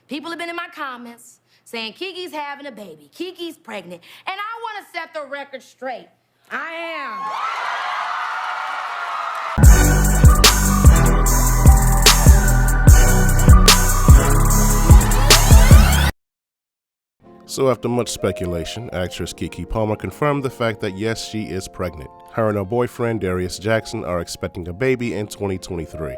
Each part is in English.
People have been in my comments saying Keke's having a baby, Keke's pregnant, and I want to set the record straight. I am. So after much speculation, actress Keke Palmer confirmed the fact that yes, she is pregnant. Her and her boyfriend, Darius Jackson, are expecting a baby in 2023.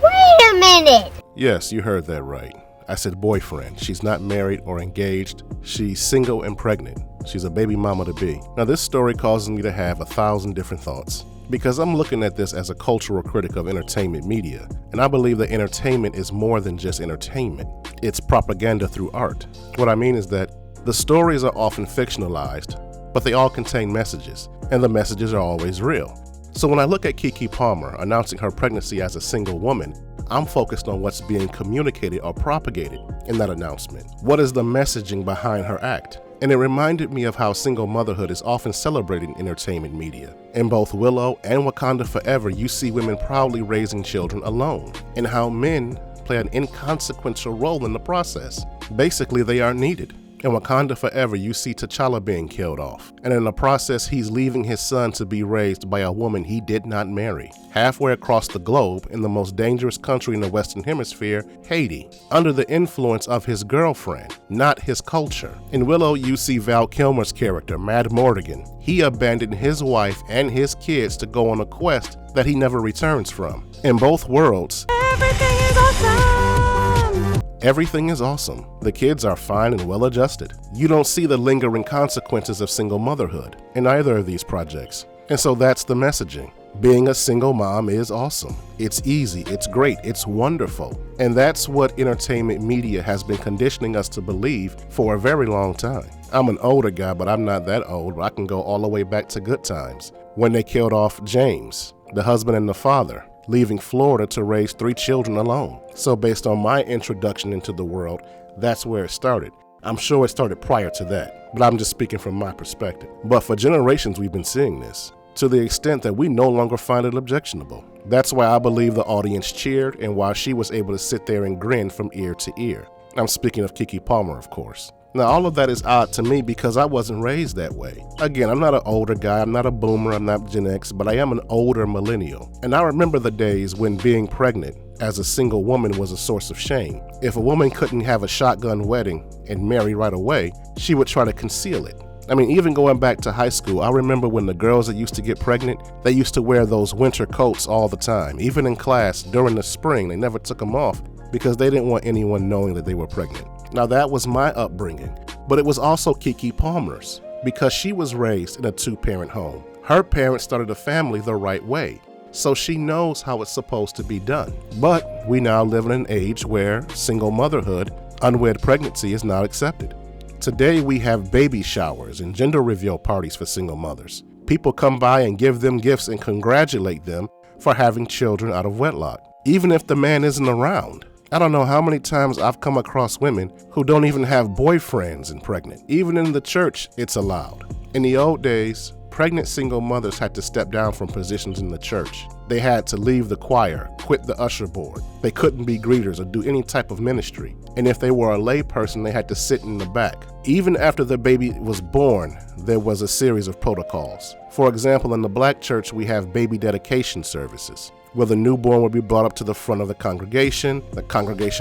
Wait a minute! Yes, you heard that right. I said boyfriend. She's not married or engaged. She's single and pregnant. She's a baby mama to be. Now this story causes me to have 1,000 different thoughts, because I'm looking at this as a cultural critic of entertainment media, and I believe that entertainment is more than just entertainment. It's propaganda through art. What I mean is that the stories are often fictionalized, but they all contain messages, and the messages are always real. So when I look at Keke Palmer announcing her pregnancy as a single woman, I'm focused on what's being communicated or propagated in that announcement. What is the messaging behind her act? And it reminded me of how single motherhood is often celebrated in entertainment media. In both Willow and Wakanda Forever, you see women proudly raising children alone, and how men play an inconsequential role in the process. Basically, they aren't needed. In Wakanda Forever, you see T'Challa being killed off, and in the process, he's leaving his son to be raised by a woman he did not marry. Halfway across the globe, in the most dangerous country in the Western Hemisphere, Haiti, under the influence of his girlfriend, not his culture. In Willow, you see Val Kilmer's character, Mad Mortigan. He abandoned his wife and his kids to go on a quest that he never returns from. In both worlds, Everything is awesome. everything is awesome. The kids are fine and well adjusted. You don't see the lingering consequences of single motherhood in either of these projects. And so that's the messaging. Being a single mom is awesome. It's easy, it's great, it's wonderful. And that's what entertainment media has been conditioning us to believe for a very long time. I'm an older guy, but I'm not that old. I can go all the way back to good times, when they killed off James, the husband and the father, leaving Florida to raise 3 children alone. So based on my introduction into the world, that's where it started. I'm sure it started prior to that, but I'm just speaking from my perspective. But for generations, we've been seeing this, to the extent that we no longer find it objectionable. That's why I believe the audience cheered and why she was able to sit there and grin from ear to ear. I'm speaking of Keke Palmer, of course. Now, all of that is odd to me because I wasn't raised that way. Again, I'm not an older guy, I'm not a boomer, I'm not Gen X, but I am an older millennial. And I remember the days when being pregnant as a single woman was a source of shame. If a woman couldn't have a shotgun wedding and marry right away, she would try to conceal it. I mean, even going back to high school, I remember when the girls that used to get pregnant, they used to wear those winter coats all the time. Even in class, during the spring, they never took them off because they didn't want anyone knowing that they were pregnant. Now that was my upbringing, but it was also Keke Palmer's because she was raised in a 2-parent home. Her parents started a family the right way, so she knows how it's supposed to be done. But we now live in an age where single motherhood, unwed pregnancy is not accepted. Today we have baby showers and gender reveal parties for single mothers. People come by and give them gifts and congratulate them for having children out of wedlock, even if the man isn't around. I don't know how many times I've come across women who don't even have boyfriends and pregnant. Even in the church, it's allowed. In the old days, pregnant single mothers had to step down from positions in the church. They had to leave the choir, quit the usher board. They couldn't be greeters or do any type of ministry. And if they were a lay person, they had to sit in the back. Even after the baby was born, there was a series of protocols. For example, in the black church, we have baby dedication services, where the newborn would be brought up to the front of the congregation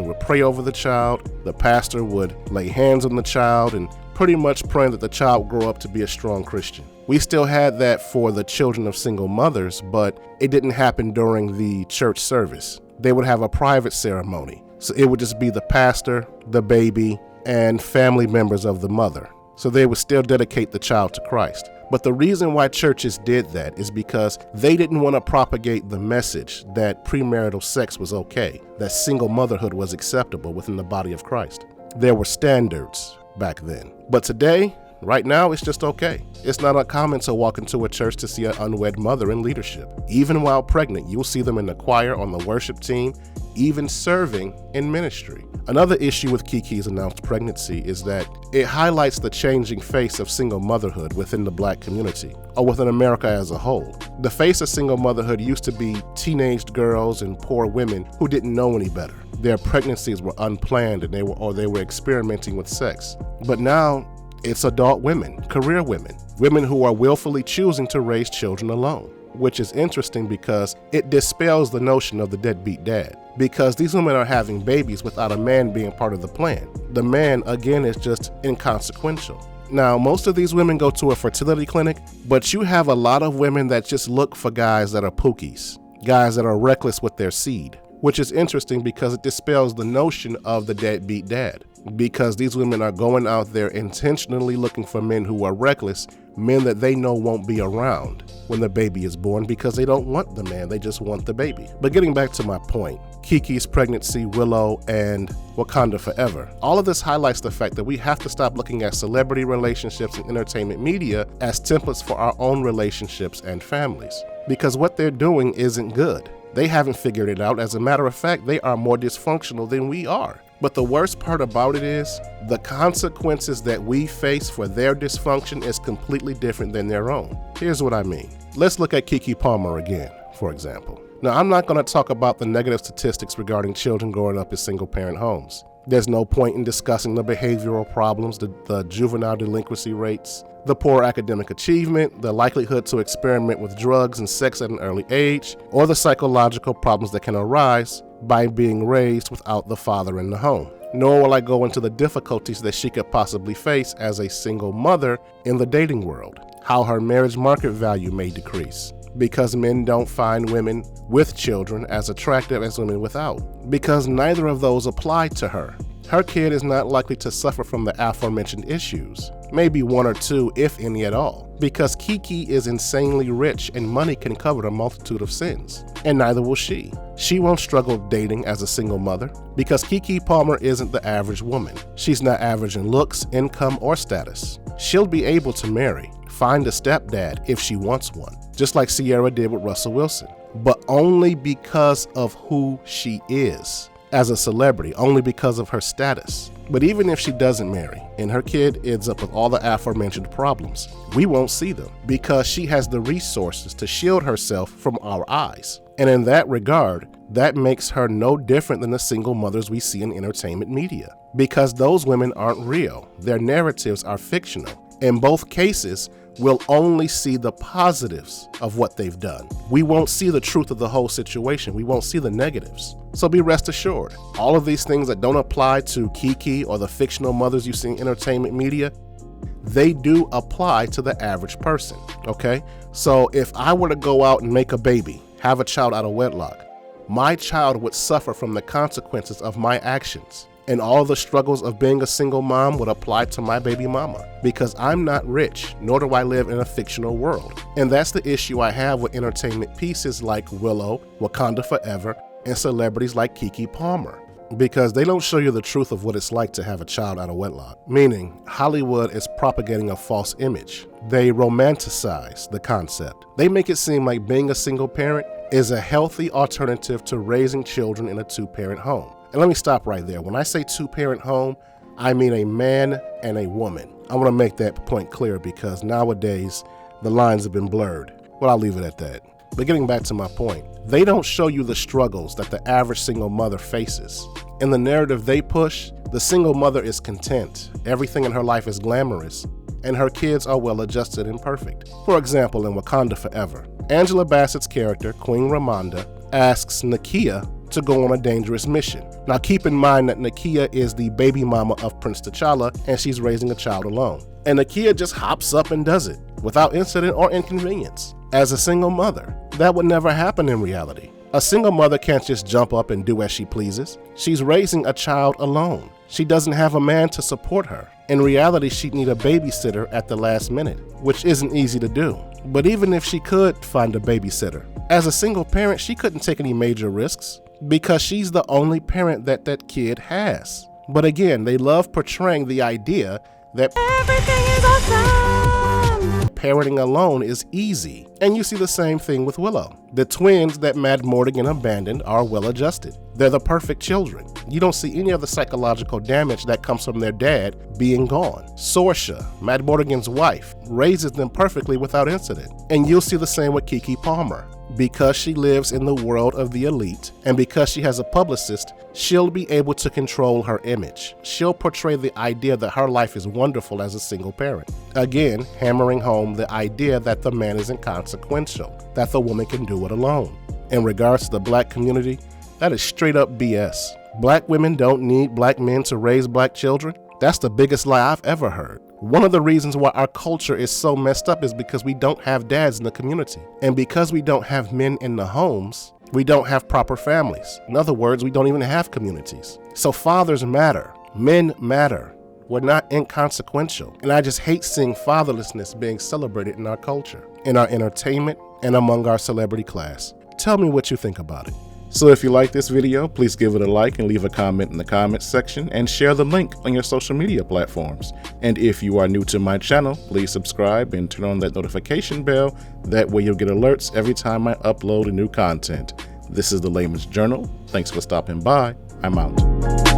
would pray over the child, the pastor would lay hands on the child, and pretty much praying that the child would grow up to be a strong Christian. We still had that for the children of single mothers, but it didn't happen during the church service. They would have a private ceremony. So it would just be the pastor, the baby, and family members of the mother. So they would still dedicate the child to Christ. But the reason why churches did that is because they didn't want to propagate the message that premarital sex was okay, that single motherhood was acceptable within the body of Christ. There were standards back then. But today, right now, it's just okay. It's not uncommon to walk into a church to see an unwed mother in leadership. Even while pregnant, you'll see them in the choir, on the worship team, even serving in ministry. Another issue with Keke's announced pregnancy is that it highlights the changing face of single motherhood within the Black community, or within America as a whole. The face of single motherhood used to be teenaged girls and poor women who didn't know any better. Their pregnancies were unplanned and they were experimenting with sex. But now it's adult women, career women, women who are willfully choosing to raise children alone, which is interesting because it dispels the notion of the deadbeat dad, because these women are having babies without a man being part of the plan. The man, again, is just inconsequential. Now, most of these women go to a fertility clinic, but you have a lot of women that just look for guys that are pookies, guys that are reckless with their seed, which is interesting because it dispels the notion of the deadbeat dad, because these women are going out there intentionally looking for men who are reckless, men that they know won't be around when the baby is born because they don't want the man, they just want the baby. But getting back to my point, Keke's pregnancy, Willow, and Wakanda Forever, all of this highlights the fact that we have to stop looking at celebrity relationships and entertainment media as templates for our own relationships and families, because what they're doing isn't good. They haven't figured it out. As a matter of fact, they are more dysfunctional than we are. But the worst part about it is the consequences that we face for their dysfunction is completely different than their own. Here's what I mean. Let's look at Keke Palmer again, for example. Now, I'm not going to talk about the negative statistics regarding children growing up in single-parent homes. There's no point in discussing the behavioral problems, the juvenile delinquency rates, the poor academic achievement, the likelihood to experiment with drugs and sex at an early age, or the psychological problems that can arise by being raised without the father in the home. Nor will I go into the difficulties that she could possibly face as a single mother in the dating world, how her marriage market value may decrease, because men don't find women with children as attractive as women without, because neither of those apply to her. Her kid is not likely to suffer from the aforementioned issues, maybe one or two, if any at all, because Keke is insanely rich and money can cover a multitude of sins, and neither will she. She won't struggle dating as a single mother, because Keke Palmer isn't the average woman. She's not average in looks, income, or status. She'll be able to marry, find a stepdad if she wants one, just like Sierra did with Russell Wilson, but only because of who she is as a celebrity, only because of her status. But even if she doesn't marry and her kid ends up with all the aforementioned problems, we won't see them because she has the resources to shield herself from our eyes. And in that regard, that makes her no different than the single mothers we see in entertainment media, because those women aren't real. Their narratives are fictional. In both cases, we'll only see the positives of what they've done. We won't see the truth of the whole situation. We won't see the negatives. So be rest assured, all of these things that don't apply to Keke or the fictional mothers you see in entertainment media, they do apply to the average person, okay? So if I were to go out and make a baby, have a child out of wedlock, my child would suffer from the consequences of my actions. And all the struggles of being a single mom would apply to my baby mama, because I'm not rich, nor do I live in a fictional world. And that's the issue I have with entertainment pieces like Willow, Wakanda Forever, and celebrities like Keke Palmer, because they don't show you the truth of what it's like to have a child out of wedlock. Meaning, Hollywood is propagating a false image. They romanticize the concept. They make it seem like being a single parent is a healthy alternative to raising children in a two-parent home. And let me stop right there. When I say two-parent home, I mean a man and a woman. I want to make that point clear because nowadays the lines have been blurred. Well, I'll leave it at that. But getting back to my point, they don't show you the struggles that the average single mother faces. In the narrative they push, the single mother is content. Everything in her life is glamorous, and her kids are well-adjusted and perfect. For example, in Wakanda Forever, Angela Bassett's character, Queen Ramonda, asks Nakia to go on a dangerous mission. Now keep in mind that Nakia is the baby mama of Prince T'Challa, and she's raising a child alone. And Nakia just hops up and does it, without incident or inconvenience. As a single mother, that would never happen in reality. A single mother can't just jump up and do as she pleases. She's raising a child alone. She doesn't have a man to support her. In reality, she'd need a babysitter at the last minute, which isn't easy to do. But even if she could find a babysitter, as a single parent, she couldn't take any major risks because she's the only parent that kid has. But again, they love portraying the idea that everything is awesome. Parenting alone is easy. And you see the same thing with Willow. The twins that Mad Mortigan abandoned are well adjusted. They're the perfect children. You don't see any of the psychological damage that comes from their dad being gone. Sorsha, Matt Mortigan's wife, raises them perfectly without incident. And you'll see the same with Keke Palmer. Because she lives in the world of the elite, and because she has a publicist, she'll be able to control her image. She'll portray the idea that her life is wonderful as a single parent. Again, hammering home the idea that the man is inconsequential, that the woman can do it alone. In regards to the black community, that is straight up BS. Black women don't need black men to raise black children. That's the biggest lie I've ever heard. One of the reasons why our culture is so messed up is because we don't have dads in the community. And because we don't have men in the homes, we don't have proper families. In other words, we don't even have communities. So fathers matter. Men matter. We're not inconsequential. And I just hate seeing fatherlessness being celebrated in our culture, in our entertainment, and among our celebrity class. Tell me what you think about it. So if you like this video, please give it a like and leave a comment in the comments section and share the link on your social media platforms. And if you are new to my channel, please subscribe and turn on that notification bell. That way you'll get alerts every time I upload a new content. This is the Layman's Journal. Thanks for stopping by. I'm out.